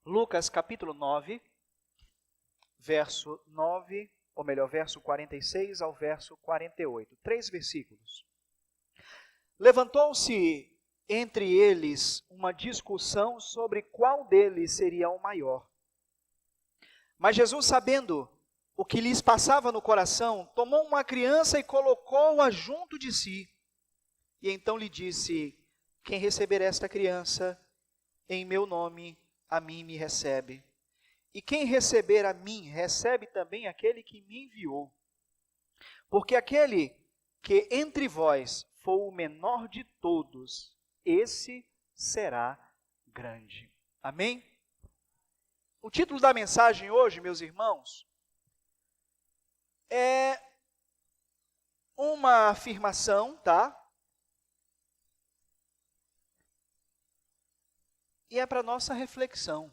Lucas capítulo 9, verso 9, ou melhor, verso 46 ao verso 48. 3 versículos. Levantou-se entre eles uma discussão sobre qual deles seria o maior. Mas Jesus, sabendo o que lhes passava no coração, tomou uma criança e colocou-a junto de si. E então lhe disse: quem receber esta criança em meu nome, a mim me recebe. E quem receber a mim, recebe também aquele que me enviou. Porque aquele que entre vós for o menor de todos, esse será grande. Amém? O título da mensagem hoje, meus irmãos, é uma afirmação, tá? E é para nossa reflexão.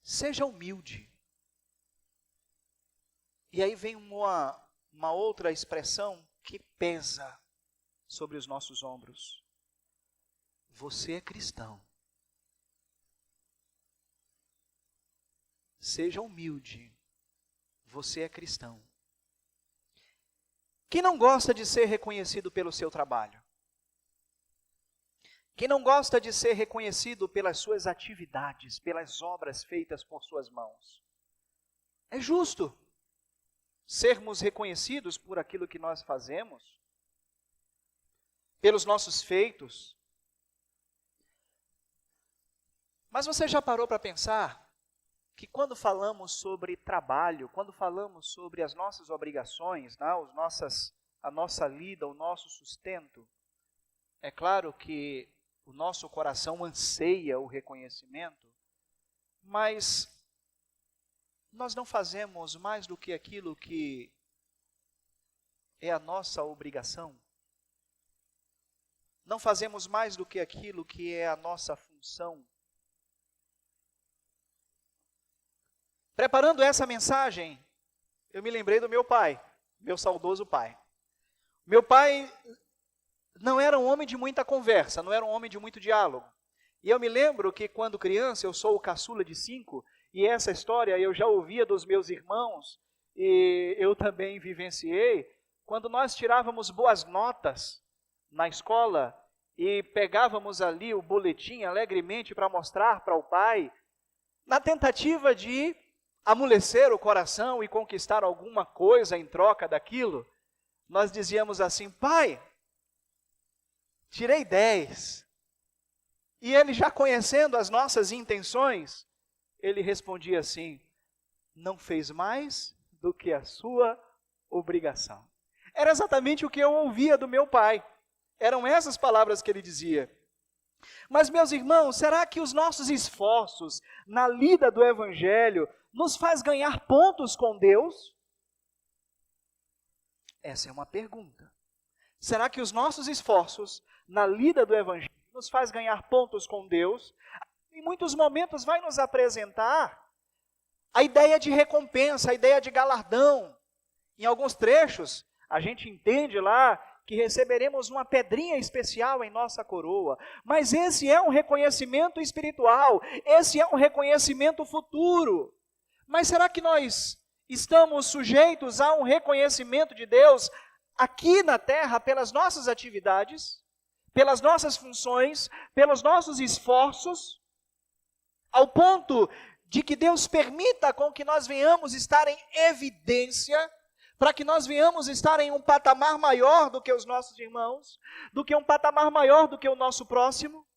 Seja humilde. E aí vem uma outra expressão que pesa sobre os nossos ombros. Você é cristão. Seja humilde. Você é cristão. Quem não gosta de ser reconhecido pelo seu trabalho? Quem não gosta de ser reconhecido pelas suas atividades, pelas obras feitas por suas mãos? É justo sermos reconhecidos por aquilo que nós fazemos, pelos nossos feitos. Mas você já parou para pensar que quando falamos sobre trabalho, quando falamos sobre as nossas obrigações, a nossa lida, o nosso sustento, é claro que o nosso coração anseia o reconhecimento, mas nós não fazemos mais do que aquilo que é a nossa obrigação. Não fazemos mais do que aquilo que é a nossa função. Preparando essa mensagem, eu me lembrei do meu pai, meu saudoso pai. Meu pai não era um homem de muita conversa, não era um homem de muito diálogo. E eu me lembro que quando criança, eu sou o caçula de 5, e essa história eu já ouvia dos meus irmãos, e eu também vivenciei, quando nós tirávamos boas notas na escola, e pegávamos ali o boletim alegremente para mostrar para o pai, na tentativa de amolecer o coração e conquistar alguma coisa em troca daquilo, nós dizíamos assim: pai, tirei 10. E ele, já conhecendo as nossas intenções, ele respondia assim: não fez mais do que a sua obrigação. Era exatamente o que eu ouvia do meu pai. Eram essas palavras que ele dizia. Mas, meus irmãos, será que os nossos esforços na lida do Evangelho nos faz ganhar pontos com Deus? Essa é uma pergunta. Será que os nossos esforços na lida do Evangelho nos faz ganhar pontos com Deus? Em muitos momentos vai nos apresentar a ideia de recompensa, a ideia de galardão. Em alguns trechos, a gente entende lá que receberemos uma pedrinha especial em nossa coroa. Mas esse é um reconhecimento espiritual, esse é um reconhecimento futuro. Mas será que nós estamos sujeitos a um reconhecimento de Deus aqui na terra pelas nossas atividades, pelas nossas funções, pelos nossos esforços, ao ponto de que Deus permita com que nós venhamos estar em evidência, para que nós venhamos estar em um patamar maior do que os nossos irmãos, do que um patamar maior do que o nosso próximo?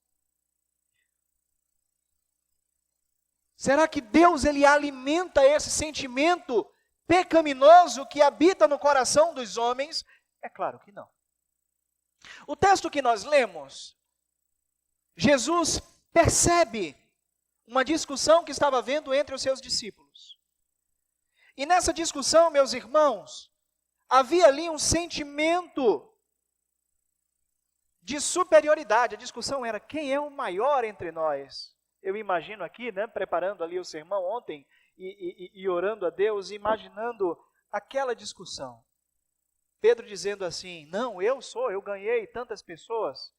Será que Deus ele alimenta esse sentimento pecaminoso que habita no coração dos homens? É claro que não. O texto que nós lemos, Jesus percebe uma discussão que estava havendo entre os seus discípulos. E nessa discussão, meus irmãos, havia ali um sentimento de superioridade. A discussão era: quem é o maior entre nós? Eu imagino aqui, preparando ali o sermão ontem e orando a Deus, imaginando aquela discussão. Pedro dizendo assim: não, eu ganhei tantas pessoas.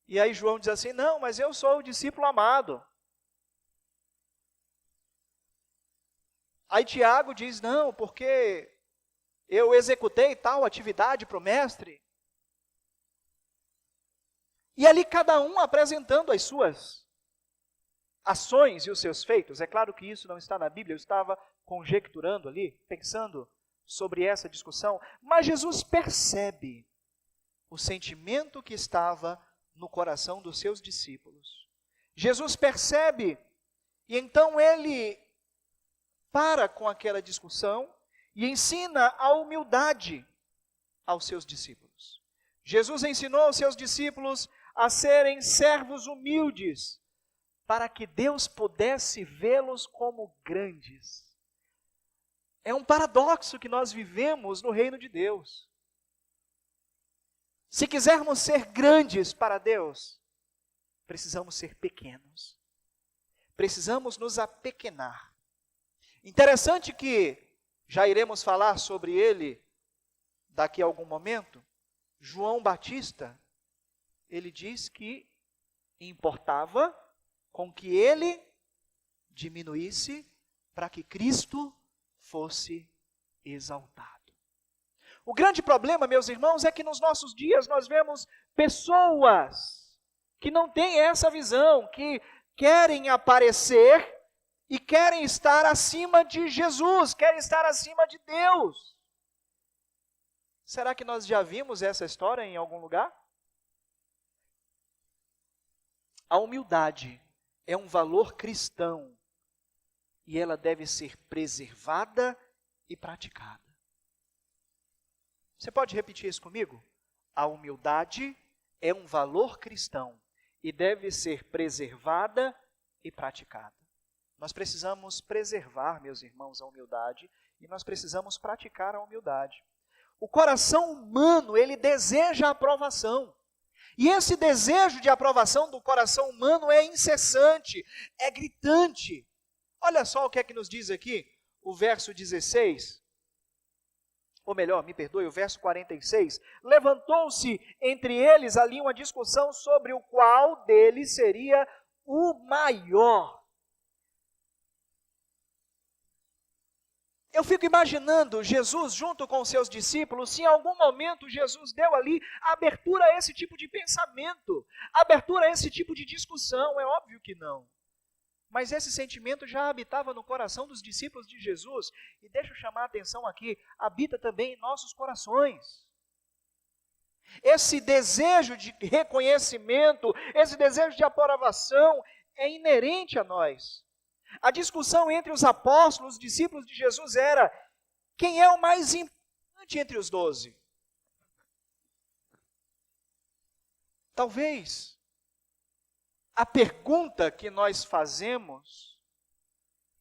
E aí João diz assim, não, mas eu sou o discípulo amado. Aí Tiago diz, não, porque eu executei tal atividade para o mestre. E ali cada um apresentando as suas ações e os seus feitos. É claro que isso não está na Bíblia, eu estava conjecturando ali, pensando sobre essa discussão. Mas Jesus percebe o sentimento que estava no coração dos seus discípulos. Jesus percebe, e então ele para com aquela discussão e ensina a humildade aos seus discípulos. Jesus ensinou aos seus discípulos a serem servos humildes, para que Deus pudesse vê-los como grandes. É um paradoxo que nós vivemos no reino de Deus. Se quisermos ser grandes para Deus, precisamos ser pequenos. Precisamos nos apequenar. Interessante que, já iremos falar sobre ele daqui a algum momento, João Batista, ele diz que importava com que ele diminuísse para que Cristo fosse exaltado. O grande problema, meus irmãos, é que nos nossos dias nós vemos pessoas que não têm essa visão, que querem aparecer e querem estar acima de Jesus, querem estar acima de Deus. Será que nós já vimos essa história em algum lugar? A humildade é um valor cristão e ela deve ser preservada e praticada. Você pode repetir isso comigo? A humildade é um valor cristão e deve ser preservada e praticada. Nós precisamos preservar, meus irmãos, a humildade e nós precisamos praticar a humildade. O coração humano, ele deseja a aprovação. E esse desejo de aprovação do coração humano é incessante, é gritante. Olha só o que é que nos diz aqui o verso 16. Ou melhor, me perdoe, o verso 46, levantou-se entre eles ali uma discussão sobre o qual deles seria o maior. Eu fico imaginando Jesus junto com os seus discípulos, se em algum momento Jesus deu ali abertura a esse tipo de pensamento, abertura a esse tipo de discussão, é óbvio que não. Mas esse sentimento já habitava no coração dos discípulos de Jesus. E deixa eu chamar a atenção aqui, habita também em nossos corações. Esse desejo de reconhecimento, esse desejo de aprovação é inerente a nós. A discussão entre os apóstolos, os discípulos de Jesus era: quem é o mais importante entre os 12? Talvez a pergunta que nós fazemos: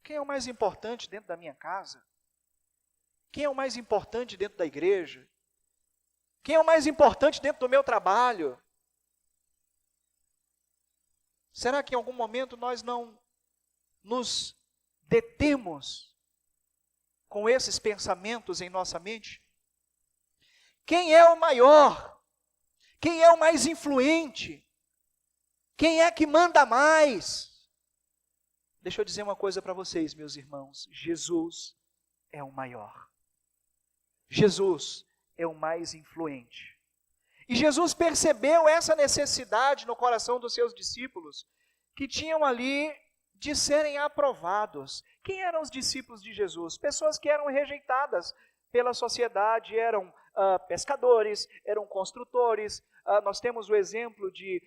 quem é o mais importante dentro da minha casa? Quem é o mais importante dentro da igreja? Quem é o mais importante dentro do meu trabalho? Será que em algum momento nós não nos detemos com esses pensamentos em nossa mente? Quem é o maior? Quem é o mais influente? Quem é que manda mais? Deixa eu dizer uma coisa para vocês, meus irmãos. Jesus é o maior. Jesus é o mais influente. E Jesus percebeu essa necessidade no coração dos seus discípulos, que tinham ali de serem aprovados. Quem eram os discípulos de Jesus? Pessoas que eram rejeitadas pela sociedade, eram pescadores, eram construtores. Nós temos o exemplo de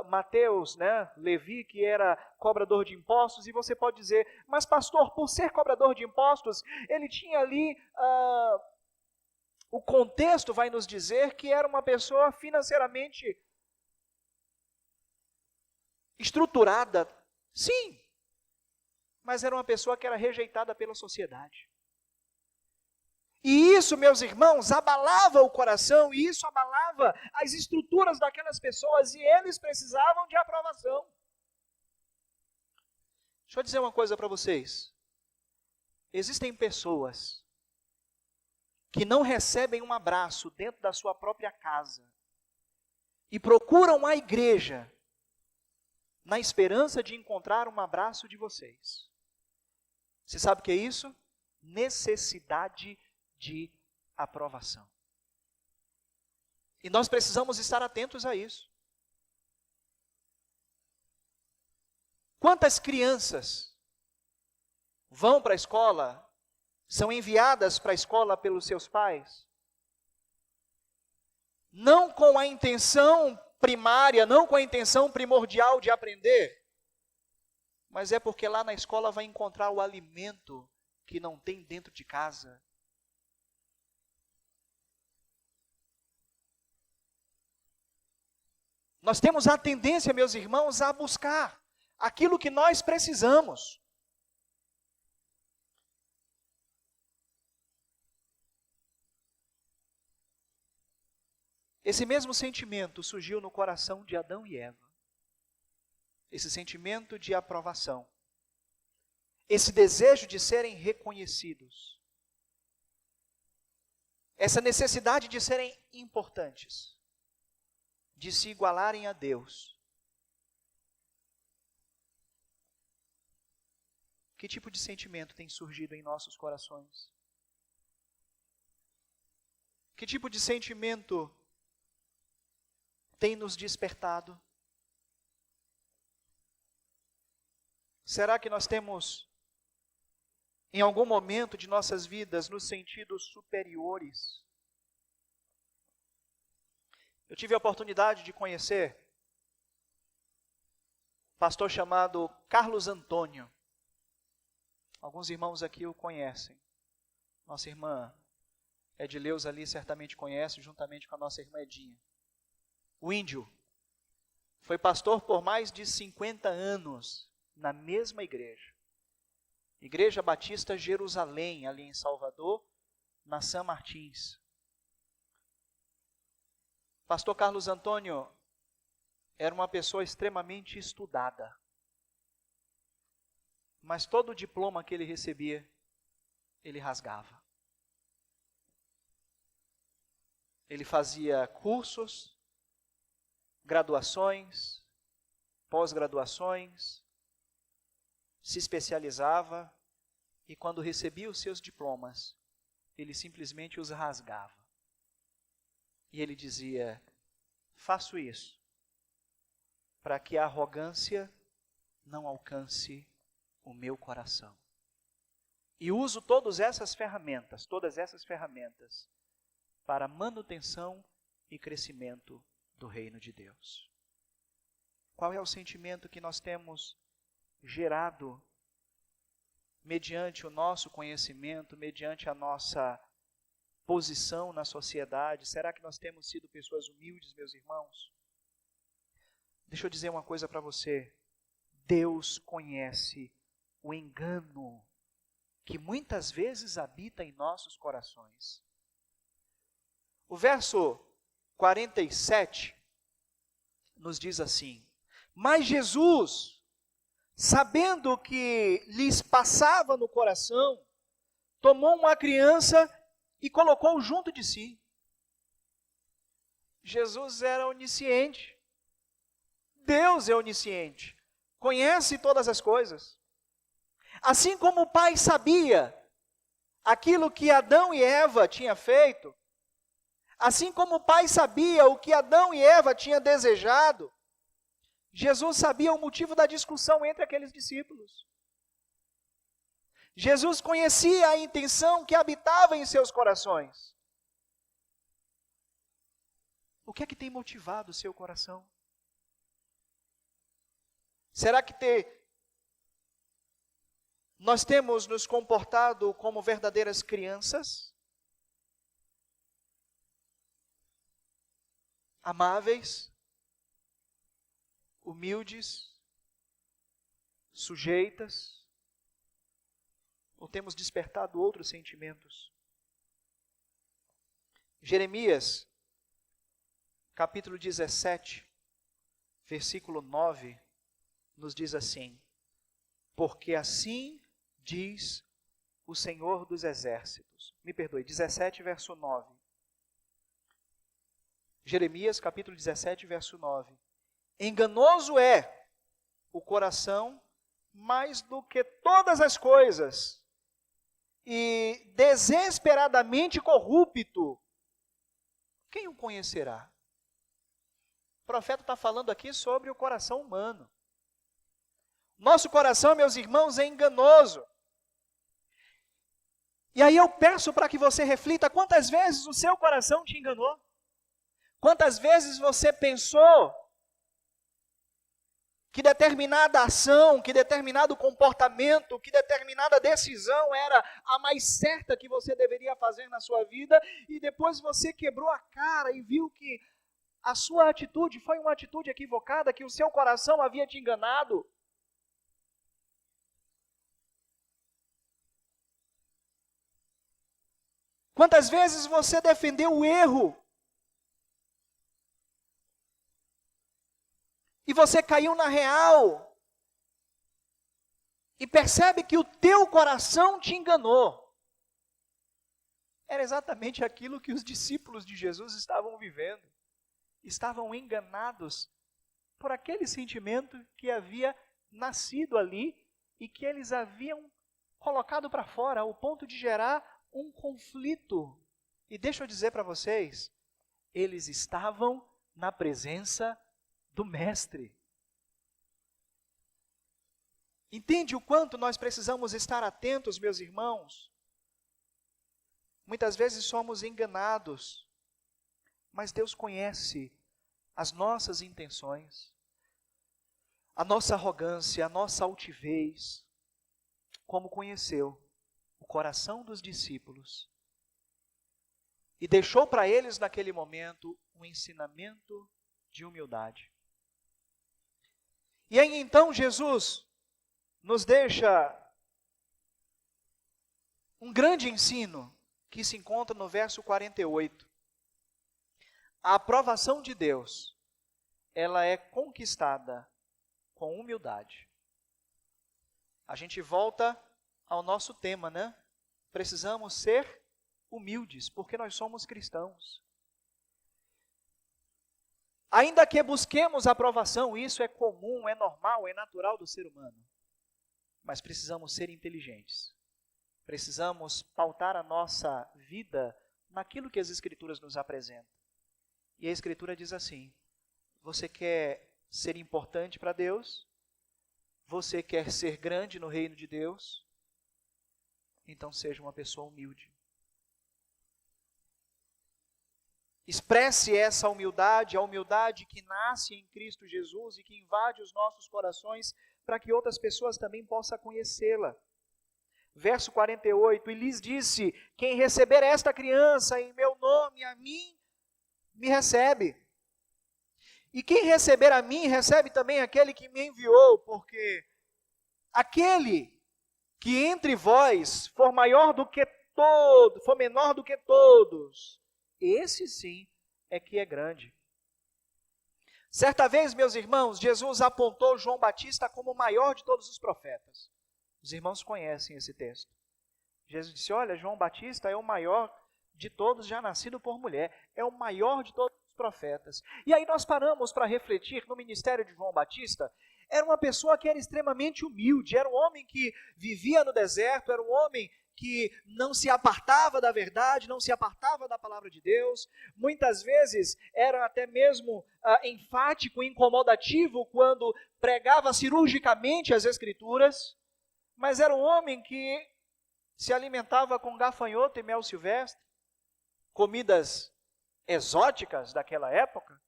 Mateus, né, Levi, que era cobrador de impostos, e você pode dizer: mas pastor, por ser cobrador de impostos, ele tinha ali, o contexto vai nos dizer que era uma pessoa financeiramente estruturada. Sim, mas era uma pessoa que era rejeitada pela sociedade. E isso, meus irmãos, abalava o coração, e isso abalava as estruturas daquelas pessoas, e eles precisavam de aprovação. Deixa eu dizer uma coisa para vocês. Existem pessoas que não recebem um abraço dentro da sua própria casa, e procuram a igreja na esperança de encontrar um abraço de vocês. Você sabe o que é isso? Necessidade de aprovação. E nós precisamos estar atentos a isso. Quantas crianças vão para a escola, são enviadas para a escola pelos seus pais, não com a intenção primária, não com a intenção primordial de aprender, mas é porque lá na escola vai encontrar o alimento que não tem dentro de casa. Nós temos a tendência, meus irmãos, a buscar aquilo que nós precisamos. Esse mesmo sentimento surgiu no coração de Adão e Eva. Esse sentimento de aprovação. Esse desejo de serem reconhecidos. Essa necessidade de serem importantes. De se igualarem a Deus. Que tipo de sentimento tem surgido em nossos corações? Que tipo de sentimento tem nos despertado? Será que nós temos, em algum momento de nossas vidas, nos sentido superiores? Eu tive a oportunidade de conhecer um pastor chamado Carlos Antônio. Alguns irmãos aqui o conhecem. Nossa irmã Edileuza ali certamente conhece, juntamente com a nossa irmã Edinha. O índio foi pastor por mais de 50 anos na mesma igreja. Igreja Batista Jerusalém, ali em Salvador, na São Martins. Pastor Carlos Antônio era uma pessoa extremamente estudada. Mas todo o diploma que ele recebia, ele rasgava. Ele fazia cursos, graduações, pós-graduações, se especializava e quando recebia os seus diplomas, ele simplesmente os rasgava. E ele dizia: faço isso para que a arrogância não alcance o meu coração. E uso todas essas ferramentas para a manutenção e crescimento do reino de Deus. Qual é o sentimento que nós temos gerado mediante o nosso conhecimento, mediante a nossa posição na sociedade? Será que nós temos sido pessoas humildes, meus irmãos? Deixa eu dizer uma coisa para você. Deus conhece o engano que muitas vezes habita em nossos corações. O verso 47 nos diz assim: mas Jesus, sabendo o que lhes passava no coração, tomou uma criança e colocou junto de si. Jesus era onisciente. Deus é onisciente. Conhece todas as coisas. Assim como o Pai sabia aquilo que Adão e Eva tinham feito, assim como o Pai sabia o que Adão e Eva tinham desejado, Jesus sabia o motivo da discussão entre aqueles discípulos. Jesus conhecia a intenção que habitava em seus corações. O que é que tem motivado o seu coração? Será que nós temos nos comportado como verdadeiras crianças? Amáveis? Humildes? Sujeitas? Ou temos despertado outros sentimentos? Jeremias, capítulo 17, versículo 9, nos diz assim: porque assim diz o Senhor dos Exércitos. Me perdoe, 17, verso 9. Jeremias capítulo 17, verso 9. Enganoso é o coração mais do que todas as coisas, e desesperadamente corrupto, quem o conhecerá? O profeta está falando aqui sobre o coração humano. Nosso coração, meus irmãos, é enganoso. E aí eu peço para que você reflita, quantas vezes o seu coração te enganou? Quantas vezes você pensou que determinada ação, que determinado comportamento, que determinada decisão era a mais certa que você deveria fazer na sua vida, e depois você quebrou a cara e viu que a sua atitude foi uma atitude equivocada, que o seu coração havia te enganado? Quantas vezes você defendeu o erro e você caiu na real e percebe que o teu coração te enganou? Era exatamente aquilo que os discípulos de Jesus estavam vivendo. Estavam enganados por aquele sentimento que havia nascido ali e que eles haviam colocado para fora, ao ponto de gerar um conflito. E deixa eu dizer para vocês, eles estavam na presença do Mestre. Entende o quanto nós precisamos estar atentos, meus irmãos? Muitas vezes somos enganados, mas Deus conhece as nossas intenções, a nossa arrogância, a nossa altivez, como conheceu o coração dos discípulos e deixou para eles naquele momento um ensinamento de humildade. E aí então Jesus nos deixa um grande ensino que se encontra no verso 48. A aprovação de Deus, ela é conquistada com humildade. A gente volta ao nosso tema, né? Precisamos ser humildes, porque nós somos cristãos. Ainda que busquemos a aprovação, isso é comum, é normal, é natural do ser humano. Mas precisamos ser inteligentes. Precisamos pautar a nossa vida naquilo que as Escrituras nos apresentam. E a Escritura diz assim: você quer ser importante para Deus? Você quer ser grande no reino de Deus? Então seja uma pessoa humilde. Expresse essa humildade, a humildade que nasce em Cristo Jesus e que invade os nossos corações, para que outras pessoas também possam conhecê-la. Verso 48, e lhes disse: quem receber esta criança em meu nome, a mim, me recebe. E quem receber a mim, recebe também aquele que me enviou, porque aquele que entre vós for menor do que todos, esse sim é que é grande. Certa vez, meus irmãos, Jesus apontou João Batista como o maior de todos os profetas. Os irmãos conhecem esse texto. Jesus disse: olha, João Batista é o maior de todos já nascido por mulher, é o maior de todos os profetas. E aí nós paramos para refletir no ministério de João Batista. Era uma pessoa que era extremamente humilde, era um homem que vivia no deserto, era um homem que não se apartava da verdade, não se apartava da palavra de Deus. Muitas vezes era até mesmo enfático, incomodativo quando pregava cirurgicamente as Escrituras, mas era um homem que se alimentava com gafanhoto e mel silvestre, comidas exóticas daquela época.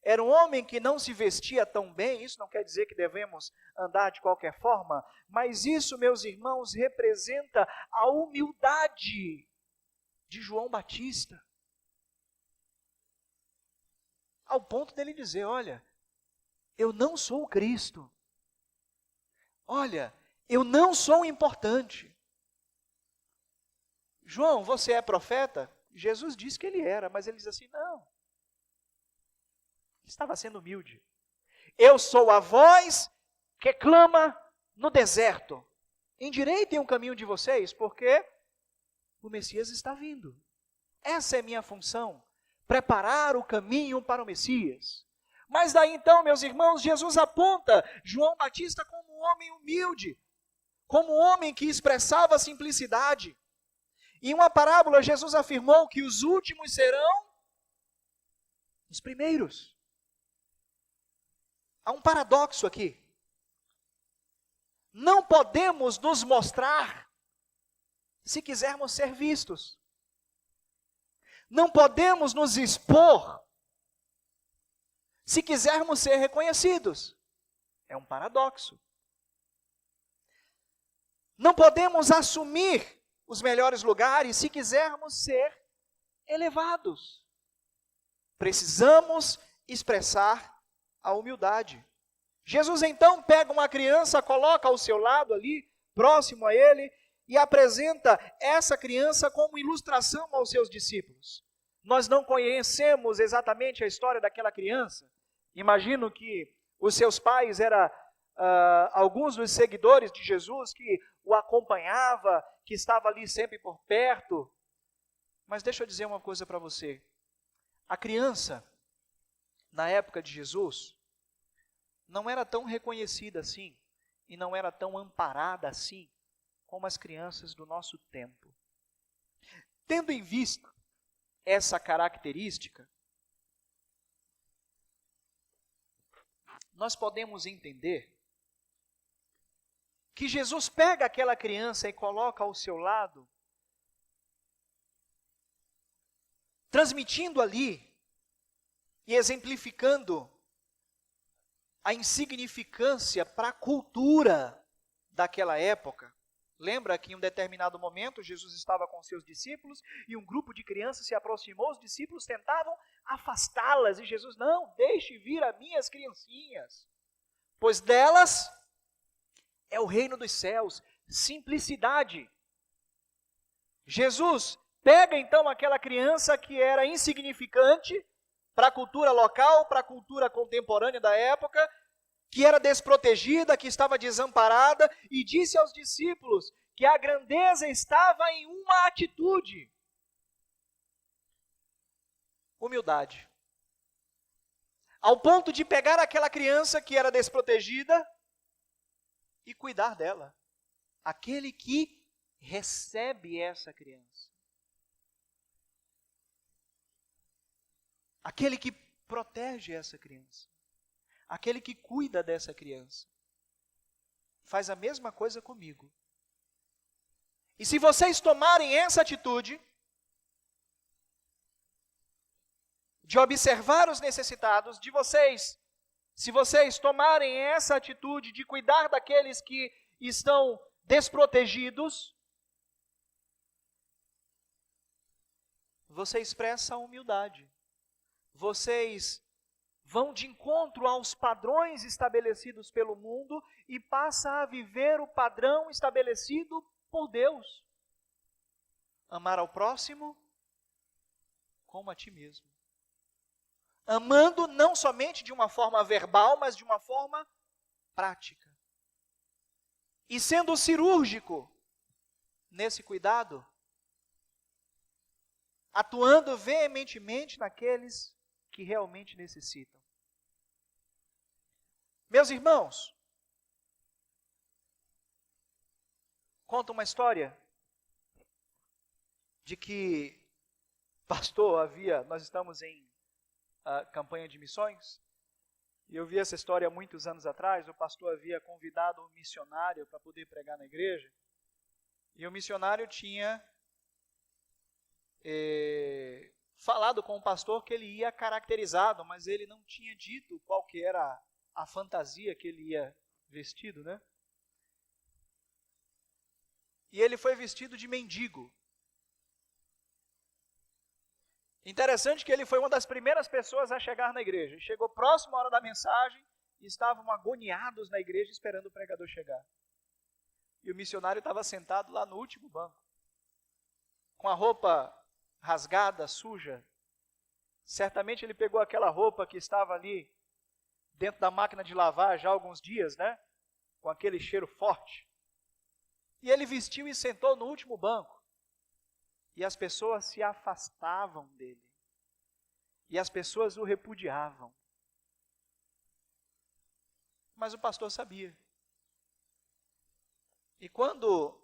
Era um homem que não se vestia tão bem. Isso não quer dizer que devemos andar de qualquer forma, mas isso, meus irmãos, representa a humildade de João Batista. Ao ponto dele dizer: olha, eu não sou o Cristo. Olha, eu não sou importante. João, você é profeta? Jesus disse que ele era, mas ele diz assim: não. Estava sendo humilde. Eu sou a voz que clama no deserto: endireitem o caminho de vocês, porque o Messias está vindo. Essa é minha função, preparar o caminho para o Messias. Mas daí então, meus irmãos, Jesus aponta João Batista como um homem humilde, como um homem que expressava simplicidade. Em uma parábola, Jesus afirmou que os últimos serão os primeiros. Há um paradoxo aqui. Não podemos nos mostrar se quisermos ser vistos. Não podemos nos expor se quisermos ser reconhecidos. É um paradoxo. Não podemos assumir os melhores lugares se quisermos ser elevados. Precisamos expressar a humildade. Jesus então pega uma criança, coloca ao seu lado ali, próximo a ele, e apresenta essa criança como ilustração aos seus discípulos. Nós não conhecemos exatamente a história daquela criança. Imagino que os seus pais eram alguns dos seguidores de Jesus que o acompanhava, que estava ali sempre por perto. Mas deixa eu dizer uma coisa para você. A criança, na época de Jesus, não era tão reconhecida assim, e não era tão amparada assim, como as crianças do nosso tempo. Tendo em vista essa característica, nós podemos entender que Jesus pega aquela criança e coloca ao seu lado, transmitindo ali e exemplificando a insignificância para a cultura daquela época. Lembra que em um determinado momento Jesus estava com seus discípulos e um grupo de crianças se aproximou, os discípulos tentavam afastá-las e Jesus, não, deixe vir as minhas criancinhas, pois delas é o reino dos céus. Simplicidade. Jesus pega então aquela criança que era insignificante para a cultura local, para a cultura contemporânea da época, que era desprotegida, que estava desamparada, e disse aos discípulos que a grandeza estava em uma atitude: humildade. Ao ponto de pegar aquela criança que era desprotegida e cuidar dela. Aquele que recebe essa criança. Aquele que protege essa criança. Aquele que cuida dessa criança. Faz a mesma coisa comigo. E se vocês tomarem essa atitude de observar os necessitados, se vocês tomarem essa atitude de cuidar daqueles que estão desprotegidos, você expressa a humildade. Vocês vão de encontro aos padrões estabelecidos pelo mundo e passa a viver o padrão estabelecido por Deus. Amar ao próximo como a ti mesmo. Amando não somente de uma forma verbal, mas de uma forma prática. E sendo cirúrgico nesse cuidado, atuando veementemente naqueles que realmente necessitam. Meus irmãos, conta uma história de que nós estamos em campanha de missões, e eu vi essa história há muitos anos atrás. O pastor havia convidado um missionário para poder pregar na igreja, e o missionário tinha falado com o pastor que ele ia caracterizado, mas ele não tinha dito qual que era a fantasia que ele ia vestido, né? E ele foi vestido de mendigo. Interessante que ele foi uma das primeiras pessoas a chegar na igreja. Chegou próximo à hora da mensagem e estavam agoniados na igreja esperando o pregador chegar. E o missionário estava sentado lá no último banco, com a roupa rasgada, suja. Certamente ele pegou aquela roupa que estava ali dentro da máquina de lavar já há alguns dias, né? Com aquele cheiro forte. E ele vestiu e sentou no último banco. E as pessoas se afastavam dele. E as pessoas o repudiavam. Mas o pastor sabia. E quando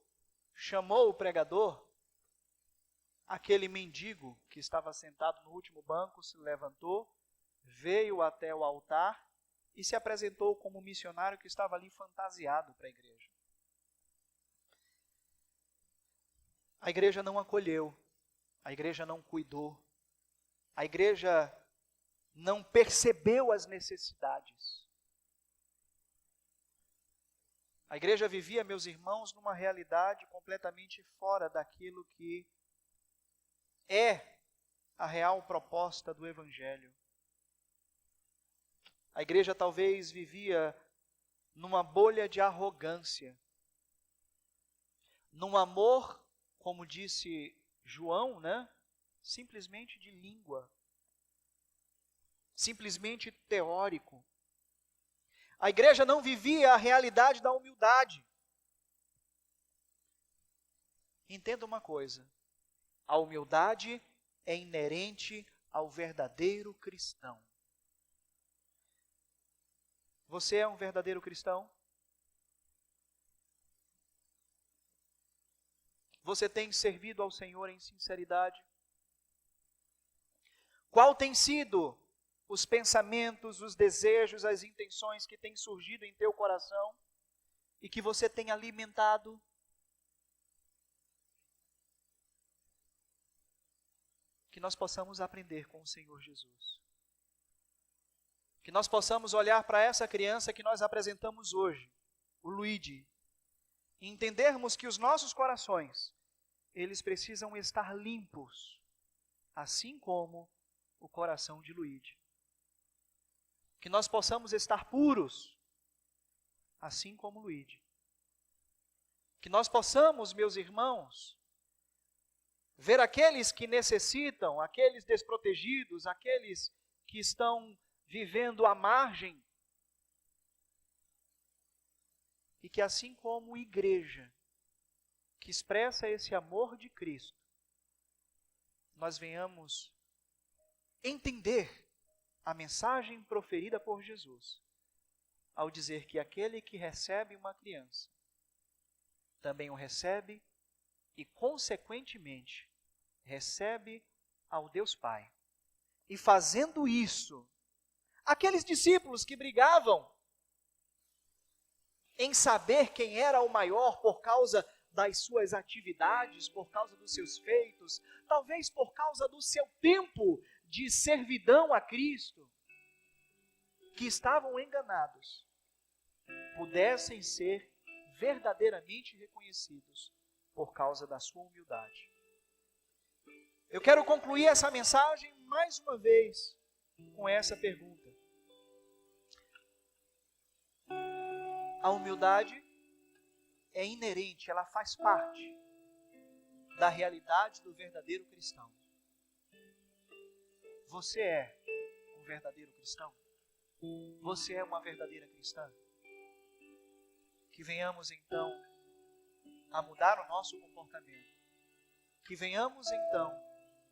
chamou o pregador, aquele mendigo que estava sentado no último banco se levantou, veio até o altar e se apresentou como missionário que estava ali fantasiado para a igreja. A igreja não acolheu, a igreja não cuidou, a igreja não percebeu as necessidades. A igreja vivia, meus irmãos, numa realidade completamente fora daquilo que é a real proposta do Evangelho. A igreja talvez vivia numa bolha de arrogância, num amor, como disse João, né? Simplesmente de língua, simplesmente teórico. A igreja não vivia a realidade da humildade. Entenda uma coisa, a humildade é inerente ao verdadeiro cristão. Você é um verdadeiro cristão? Você tem servido ao Senhor em sinceridade? Qual tem sido os pensamentos, os desejos, as intenções que têm surgido em teu coração e que você tem alimentado? Que nós possamos aprender com o Senhor Jesus. Que nós possamos olhar para essa criança que nós apresentamos hoje, o Luigi, e entendermos que os nossos corações, eles precisam estar limpos, assim como o coração de Luigi. Que nós possamos estar puros, assim como Luigi. Que nós possamos, meus irmãos, ver aqueles que necessitam, aqueles desprotegidos, aqueles que estão vivendo à margem, e que assim como igreja, que expressa esse amor de Cristo, nós venhamos entender a mensagem proferida por Jesus, ao dizer que aquele que recebe uma criança, também o recebe e, consequentemente, recebe ao Deus Pai. E fazendo isso, aqueles discípulos que brigavam em saber quem era o maior por causa das suas atividades, por causa dos seus feitos, talvez por causa do seu tempo de servidão a Cristo, que estavam enganados, pudessem ser verdadeiramente reconhecidos por causa da sua humildade. Eu quero concluir essa mensagem mais uma vez com essa pergunta. A humildade é inerente, ela faz parte da realidade do verdadeiro cristão. Você é um verdadeiro cristão? Você é uma verdadeira cristã? Que venhamos então a mudar o nosso comportamento. Que venhamos então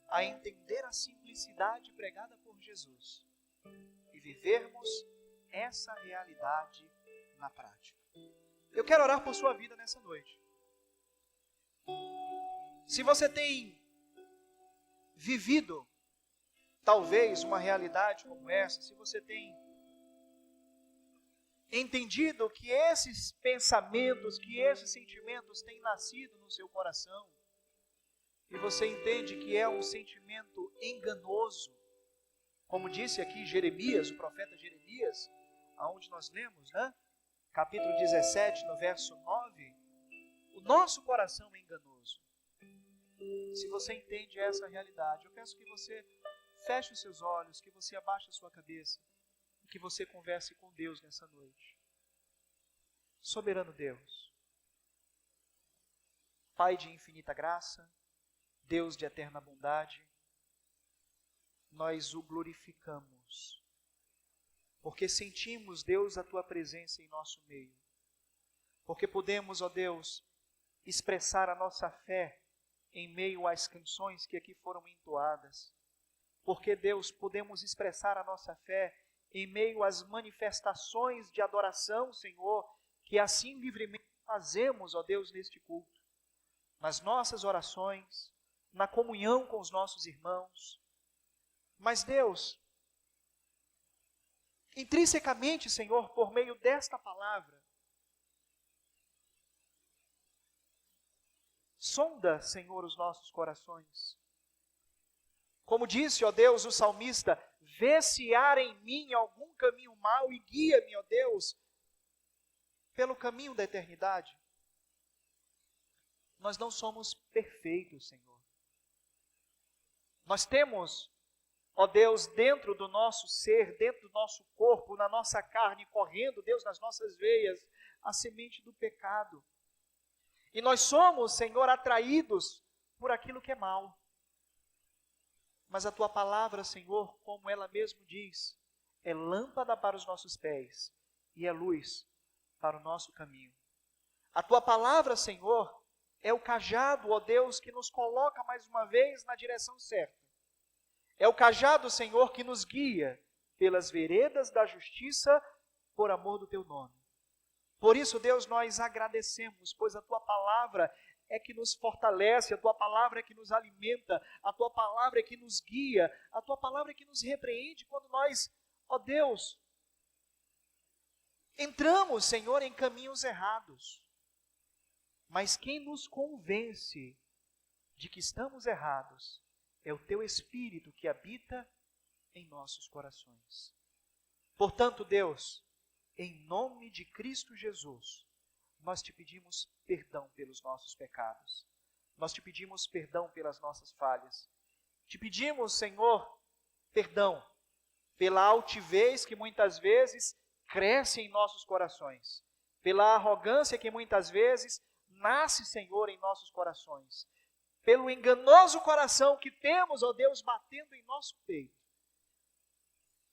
a entender a simplicidade pregada por Jesus e vivermos essa realidade na prática. Eu quero orar por sua vida nessa noite. Se você tem vivido talvez uma realidade como essa, se você tem entendido que esses pensamentos, que esses sentimentos têm nascido no seu coração, e você entende que é um sentimento enganoso, como disse aqui Jeremias, o profeta Jeremias, aonde nós lemos, né? Capítulo 17, no verso 9, o nosso coração é enganoso. Se você entende essa realidade, eu peço que você feche os seus olhos, que você abaixe a sua cabeça, e que você converse com Deus nessa noite. Soberano Deus, Pai de infinita graça, Deus de eterna bondade, nós o glorificamos, porque sentimos, Deus, a Tua presença em nosso meio, porque podemos, ó Deus, expressar a nossa fé em meio às canções que aqui foram entoadas, porque, Deus, podemos expressar a nossa fé em meio às manifestações de adoração, Senhor, que assim livremente fazemos, ó Deus, neste culto, nas nossas orações, na comunhão com os nossos irmãos. Mas, Deus, intrinsecamente, Senhor, por meio desta palavra, sonda, Senhor, os nossos corações. Como disse, ó Deus, o salmista, vê se há em mim algum caminho mau e guia-me, ó Deus, pelo caminho da eternidade. Nós não somos perfeitos, Senhor. Nós temos, ó Deus, dentro do nosso ser, dentro do nosso corpo, na nossa carne, correndo, Deus, nas nossas veias, a semente do pecado. E nós somos, Senhor, atraídos por aquilo que é mal. Mas a Tua palavra, Senhor, como ela mesmo diz, é lâmpada para os nossos pés e é luz para o nosso caminho. A Tua palavra, Senhor, é o cajado, ó Deus, que nos coloca mais uma vez na direção certa. É o cajado, Senhor, que nos guia pelas veredas da justiça por amor do Teu nome. Por isso, Deus, nós agradecemos, pois a Tua palavra é que nos fortalece, a Tua palavra é que nos alimenta, a Tua palavra é que nos guia, a Tua palavra é que nos repreende quando nós, ó Deus, entramos, Senhor, em caminhos errados. Mas quem nos convence de que estamos errados é o Teu Espírito que habita em nossos corações. Portanto, Deus, em nome de Cristo Jesus, nós Te pedimos perdão pelos nossos pecados. Nós Te pedimos perdão pelas nossas falhas. Te pedimos, Senhor, perdão pela altivez que muitas vezes cresce em nossos corações, pela arrogância que muitas vezes nasce, Senhor, em nossos corações, pelo enganoso coração que temos, ó Deus, batendo em nosso peito.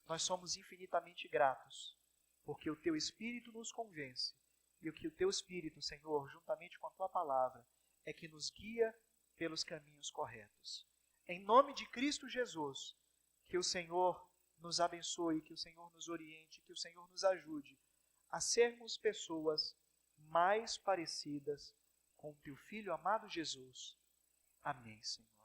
Nós somos infinitamente gratos, porque o Teu Espírito nos convence, e o que o Teu Espírito, Senhor, juntamente com a Tua palavra, é que nos guia pelos caminhos corretos. Em nome de Cristo Jesus, que o Senhor nos abençoe, que o Senhor nos oriente, que o Senhor nos ajude a sermos pessoas mais parecidas com o Teu Filho amado Jesus. Amém, Senhor.